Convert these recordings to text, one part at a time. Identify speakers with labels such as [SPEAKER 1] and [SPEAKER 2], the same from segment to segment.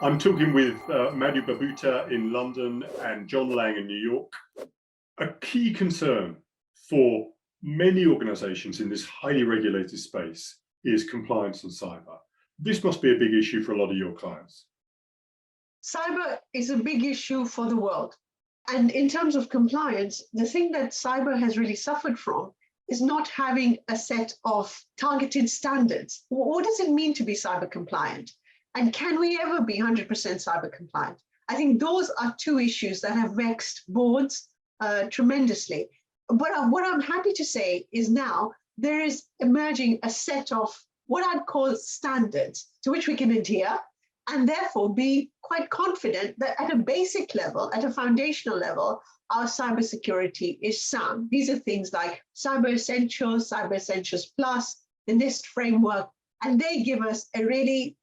[SPEAKER 1] I'm talking with Madhu Babuta in London and John Lang in New York. A key concern for many organizations in this highly regulated space is compliance and cyber. This must be a big issue for a lot of your clients.
[SPEAKER 2] Cyber is a big issue for the world. And in terms of compliance, the thing that cyber has really suffered from is not having a set of targeted standards. What does it mean to be cyber compliant? And can we ever be 100% cyber compliant? I think those are two issues that have vexed boards tremendously. But what I'm happy to say is now there is emerging a set of what I'd call standards to which we can adhere and therefore be quite confident that at a basic level, at a foundational level, our cybersecurity is sound. These are things like Cyber Essentials, Cyber Essentials Plus, the NIST framework, and they give us a really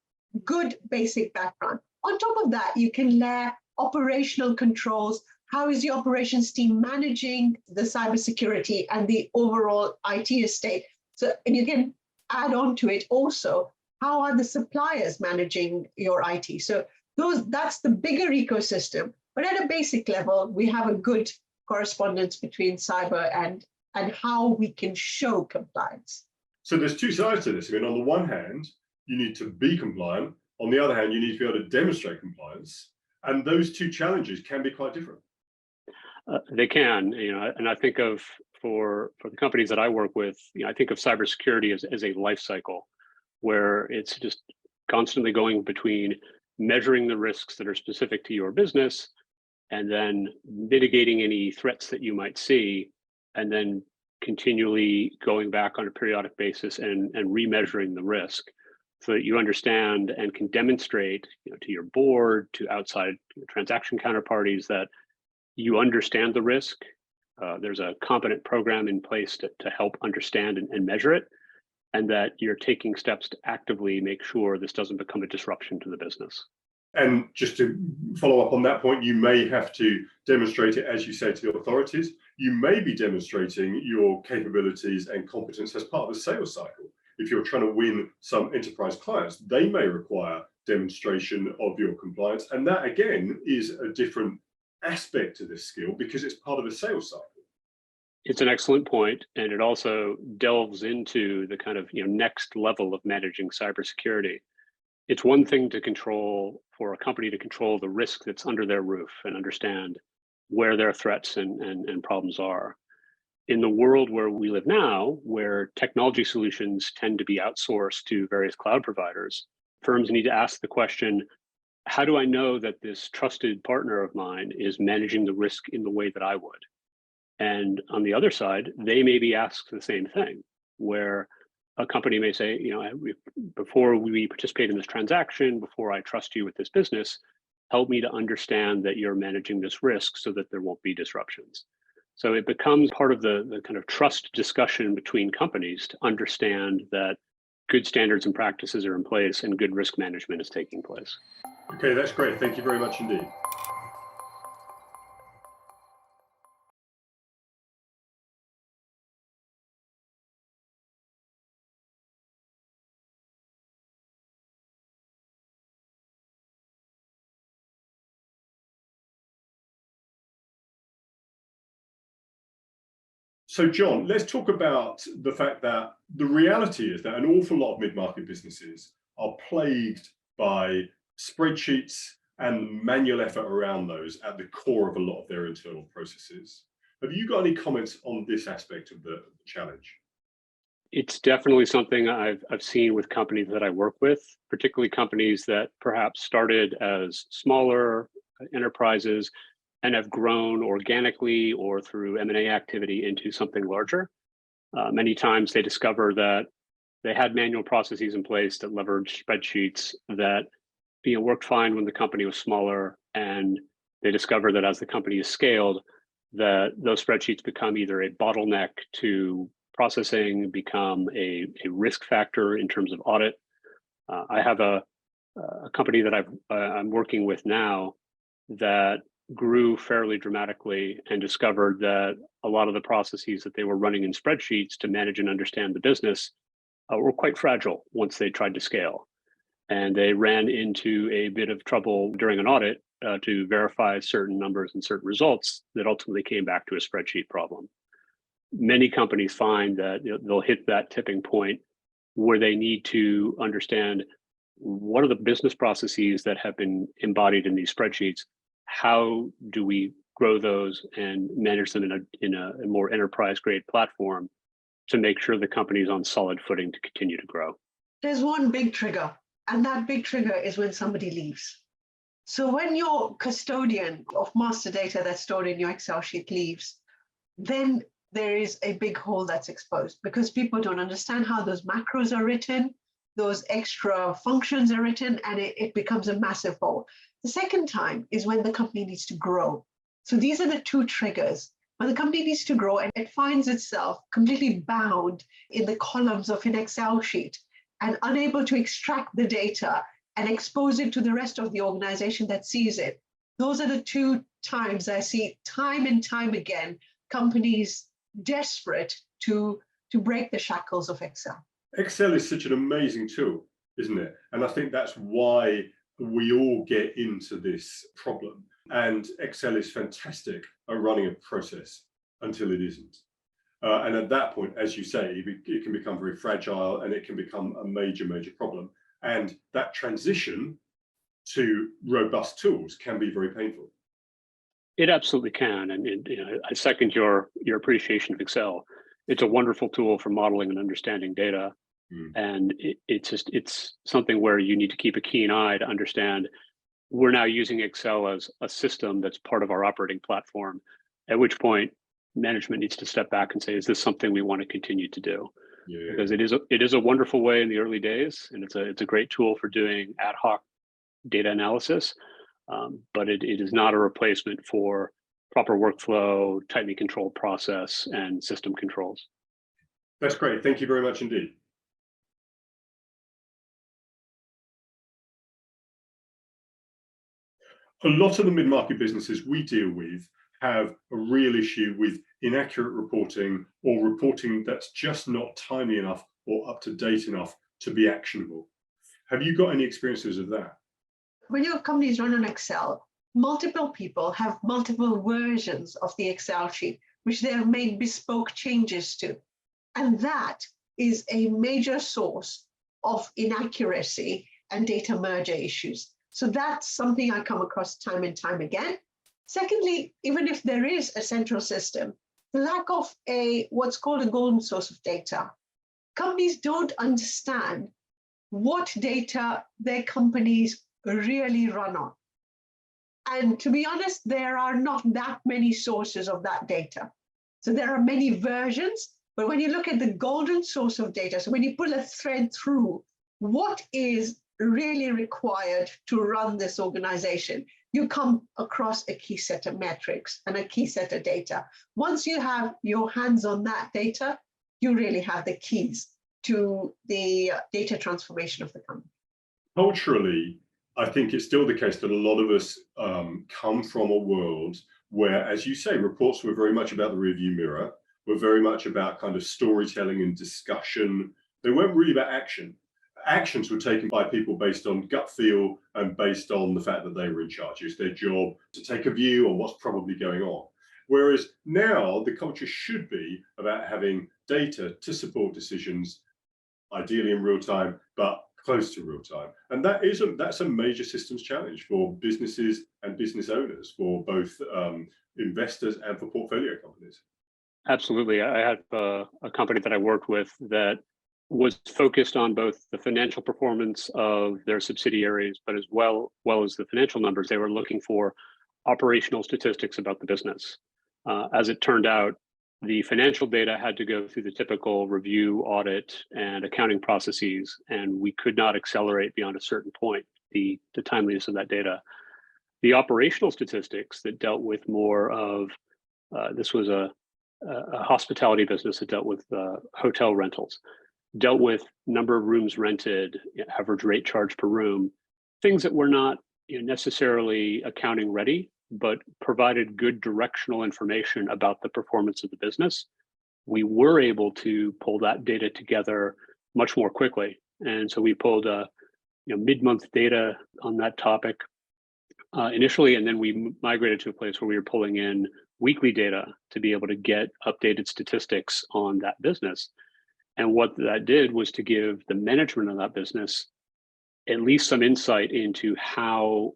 [SPEAKER 2] good basic background. On top of that, you can layer operational controls. How is the operations team managing the cybersecurity and the overall IT estate? So, and you can add on to it also, how are the suppliers managing your IT? So that's the bigger ecosystem. But at a basic level, we have a good correspondence between cyber and how we can show compliance.
[SPEAKER 1] So there's two sides to this. I mean, on the one hand, you need to be compliant. On the other hand, you need to be able to demonstrate compliance. And those two challenges can be quite different.
[SPEAKER 3] They can, and I think of for the companies that I work with, I think of cybersecurity as a life cycle where it's just constantly going between measuring the risks that are specific to your business and then mitigating any threats that you might see, and then continually going back on a periodic basis and remeasuring the risk so that you understand and can demonstrate to your board, to outside transaction counterparties that you understand the risk. There's a competent program in place to help understand and measure it, and that you're taking steps to actively make sure this doesn't become a disruption to the business.
[SPEAKER 1] And just to follow up on that point, you may have to demonstrate it, as you say, to the authorities. You may be demonstrating your capabilities and competence as part of the sales cycle. If you're trying to win some enterprise clients, they may require demonstration of your compliance. And that, again, is a different aspect to this skill because it's part of a sales cycle.
[SPEAKER 3] It's an excellent point, and it also delves into the kind of next level of managing cybersecurity. It's one thing to control, for a company to control the risk that's under their roof and understand where their threats and problems are. In the world where we live now, where technology solutions tend to be outsourced to various cloud providers, firms need to ask the question, how do I know that this trusted partner of mine is managing the risk in the way that I would? And on the other side, they may be asked the same thing, where a company may say, before we participate in this transaction, before I trust you with this business, help me to understand that you're managing this risk so that there won't be disruptions. So it becomes part of the kind of trust discussion between companies to understand that good standards and practices are in place and good risk management is taking place.
[SPEAKER 1] Okay, that's great. Thank you very much indeed. So John, let's talk about the fact that the reality is that an awful lot of mid-market businesses are plagued by spreadsheets and manual effort around those at the core of a lot of their internal processes. Have you got any comments on this aspect of the challenge?
[SPEAKER 3] It's definitely something I've seen with companies that I work with, particularly companies that perhaps started as smaller enterprises and have grown organically or through M&A activity into something larger. Many times they discover that they had manual processes in place that leveraged spreadsheets that worked fine when the company was smaller, and they discover that as the company is scaled, that those spreadsheets become either a bottleneck to processing, become a risk factor in terms of audit. I have a company that I'm working with now that grew fairly dramatically and discovered that a lot of the processes that they were running in spreadsheets to manage and understand the business were quite fragile once they tried to scale. and they ran into a bit of trouble during an audit to verify certain numbers and certain results that ultimately came back to a spreadsheet problem. Many companies find that they'll hit that tipping point where they need to understand what are the business processes that have been embodied in these spreadsheets. How do we grow those and manage them in a more enterprise grade platform to make sure the company is on solid footing to continue to grow?
[SPEAKER 2] There's one big trigger, and that big trigger is when somebody leaves. So when your custodian of master data that's stored in your Excel sheet leaves, then there is a big hole that's exposed because people don't understand how those macros are written, those extra functions are written, and it becomes a massive hole. The second time is when the company needs to grow. So these are the two triggers. When the company needs to grow and it finds itself completely bound in the columns of an Excel sheet and unable to extract the data and expose it to the rest of the organization that sees it. Those are the two times I see time and time again, companies desperate to break the shackles of Excel.
[SPEAKER 1] Excel is such an amazing tool, isn't it? And I think that's why we all get into this problem. And Excel is fantastic at running a process until it isn't. And at that point, as you say, it can become very fragile and it can become a major, major problem. And that transition to robust tools can be very painful.
[SPEAKER 3] It absolutely can, and I second your appreciation of Excel. It's a wonderful tool for modeling and understanding data, and it's something where you need to keep a keen eye to understand. We're now using Excel as a system that's part of our operating platform, at which point management needs to step back and say, is this something we want to continue to do?
[SPEAKER 1] Yeah.
[SPEAKER 3] Because it is a wonderful way in the early days, and it's a great tool for doing ad hoc data analysis, but it is not a replacement for proper workflow, tightly controlled process, and system controls.
[SPEAKER 1] That's great. Thank you very much indeed. A lot of the mid-market businesses we deal with have a real issue with inaccurate reporting or reporting that's just not timely enough or up to date enough to be actionable. Have you got any experiences of that?
[SPEAKER 2] When your company is run on Excel, multiple people have multiple versions of the Excel sheet, which they have made bespoke changes to. And that is a major source of inaccuracy and data merger issues. So that's something I come across time and time again. Secondly, even if there is a central system, the lack of what's called a golden source of data. Companies don't understand what data their companies really run on. And to be honest, there are not that many sources of that data. So there are many versions, but when you look at the golden source of data, so when you pull a thread through what is really required to run this organization, you come across a key set of metrics and a key set of data. Once you have your hands on that data, you really have the keys to the data transformation of the company.
[SPEAKER 1] Culturally, I think it's still the case that a lot of us come from a world where, as you say, reports were very much about the rearview mirror, were very much about kind of storytelling and discussion. They weren't really about action. Actions were taken by people based on gut feel and based on the fact that they were in charge. It's their job to take a view on what's probably going on. Whereas now the culture should be about having data to support decisions, ideally in real time, but close to real time. And that's a major systems challenge for businesses and business owners, for both investors and for portfolio companies.
[SPEAKER 3] Absolutely. I had a company that I worked with that was focused on both the financial performance of their subsidiaries, but as well as the financial numbers. They were looking for operational statistics about the business. As it turned out, the financial data had to go through the typical review, audit, and accounting processes, and we could not accelerate beyond a certain point the timeliness of that data. The operational statistics that dealt with more of, this was a hospitality business that dealt with hotel rentals, dealt with number of rooms rented, average rate charged per room, things that were not necessarily accounting ready, but provided good directional information about the performance of the business. We were able to pull that data together much more quickly. And so we pulled a mid-month data on that topic initially, and then we migrated to a place where we were pulling in weekly data to be able to get updated statistics on that business. And what that did was to give the management of that business at least some insight into how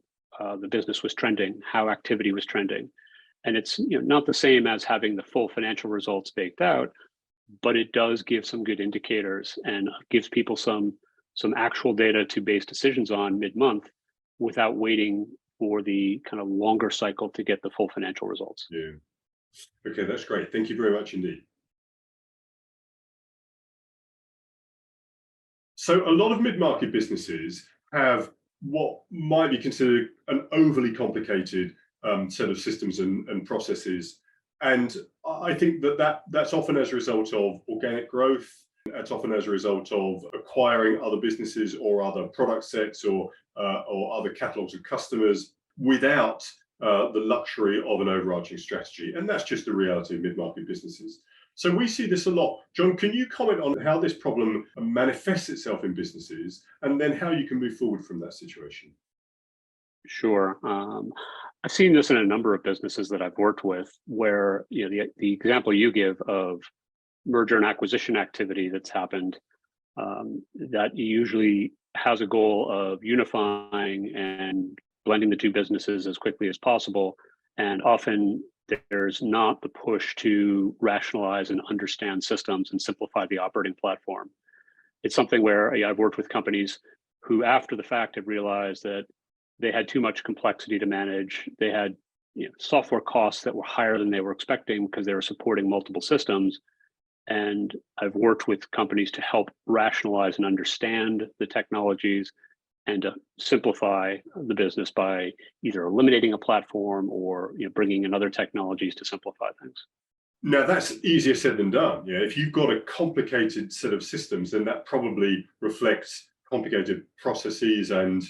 [SPEAKER 3] the business was trending, how activity was trending. And it's not the same as having the full financial results baked out, but it does give some good indicators and gives people some actual data to base decisions on mid-month without waiting for the kind of longer cycle to get the full financial results.
[SPEAKER 1] Yeah. Okay, that's great. Thank you very much indeed. So a lot of mid-market businesses have what might be considered an overly complicated set of systems and processes. And I think that's often as a result of organic growth. That's often as a result of acquiring other businesses or other product sets or other catalogs of customers without the luxury of an overarching strategy. And that's just the reality of mid-market businesses. So we see this a lot. John, can you comment on how this problem manifests itself in businesses and then how you can move forward from that situation?
[SPEAKER 3] Sure. I've seen this in a number of businesses that I've worked with where the example you give of merger and acquisition activity that's happened that usually has a goal of unifying and blending the two businesses as quickly as possible. And often there's not the push to rationalize and understand systems and simplify the operating platform. It's something where I've worked with companies who after the fact have realized that they had too much complexity to manage. They had software costs that were higher than they were expecting because they were supporting multiple systems. And I've worked with companies to help rationalize and understand the technologies and to simplify the business by either eliminating a platform or bringing in other technologies to simplify things.
[SPEAKER 1] Now that's easier said than done. Yeah, if you've got a complicated set of systems, then that probably reflects complicated processes and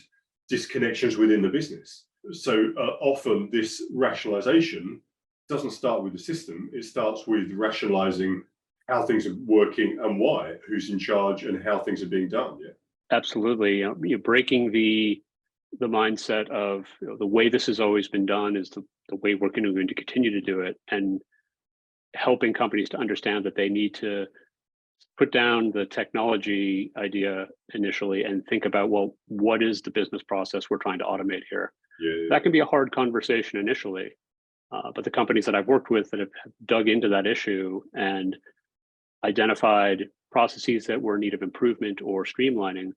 [SPEAKER 1] disconnections within the business. So often this rationalization doesn't start with the system. It starts with rationalizing how things are working and why, who's in charge and how things are being done. Yeah.
[SPEAKER 3] Absolutely. You're breaking the mindset of the way this has always been done is the way we're going to continue to do it, and helping companies to understand that they need to put down the technology idea initially and think about, well, what is the business process we're trying to automate here?
[SPEAKER 1] Yeah.
[SPEAKER 3] That can be a hard conversation initially, but the companies that I've worked with that have dug into that issue and identified processes that were in need of improvement or streamlining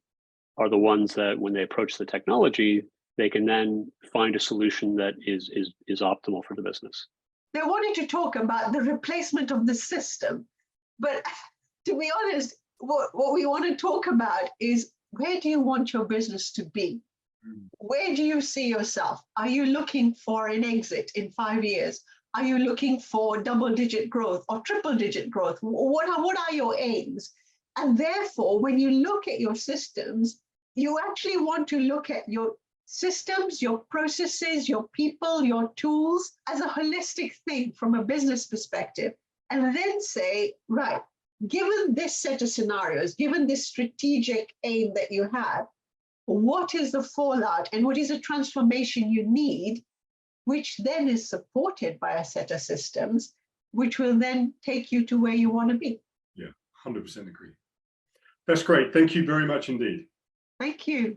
[SPEAKER 3] are the ones that when they approach the technology, they can then find a solution that is optimal for the business.
[SPEAKER 2] They wanted to talk about the replacement of the system, but to be honest, what we want to talk about is where do you want your business to be? Where do you see yourself? Are you looking for an exit in 5 years? Are you looking for double-digit growth or triple-digit growth? What are your aims? And therefore, when you look at your systems, you actually want to look at your systems, your processes, your people, your tools as a holistic thing from a business perspective, and then say, right, given this set of scenarios, given this strategic aim that you have, what is the fallout and what is the transformation you need, which then is supported by a set of systems, which will then take you to where you want to be.
[SPEAKER 1] Yeah, 100% agree. That's great. Thank you very much indeed.
[SPEAKER 2] Thank you.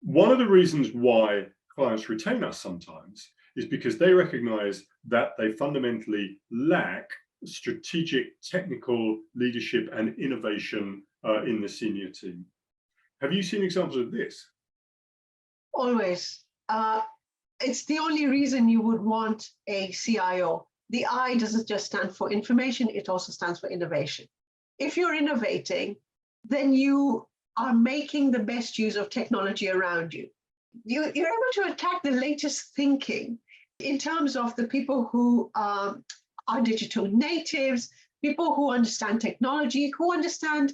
[SPEAKER 1] One of the reasons why clients retain us sometimes is because they recognize that they fundamentally lack strategic, technical leadership and innovation in the senior team. Have you seen examples of this?
[SPEAKER 2] Always. It's the only reason you would want a CIO. The I doesn't just stand for information, it also stands for innovation. If you're innovating, then you are making the best use of technology around you. You're able to attack the latest thinking in terms of the people who are digital natives, people who understand technology, who understand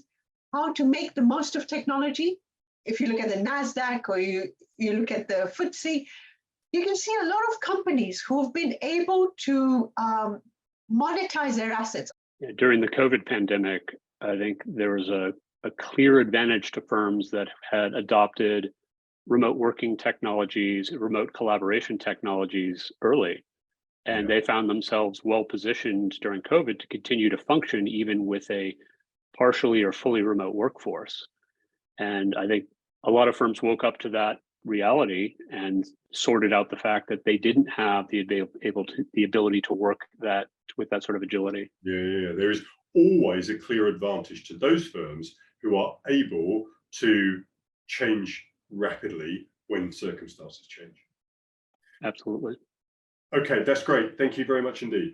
[SPEAKER 2] how to make the most of technology. If you look at the NASDAQ or you look at the FTSE, you can see a lot of companies who have been able to monetize their assets.
[SPEAKER 3] During the COVID pandemic, I think there was a clear advantage to firms that had adopted remote working technologies, remote collaboration technologies early. And they found themselves well positioned during COVID to continue to function even with a partially or fully remote workforce. And I think a lot of firms woke up to that reality and sorted out the fact that they didn't have the ability to work that with that sort of agility.
[SPEAKER 1] Yeah. There is always a clear advantage to those firms who are able to change rapidly when circumstances change.
[SPEAKER 3] Absolutely.
[SPEAKER 1] Okay, that's great. Thank you very much indeed.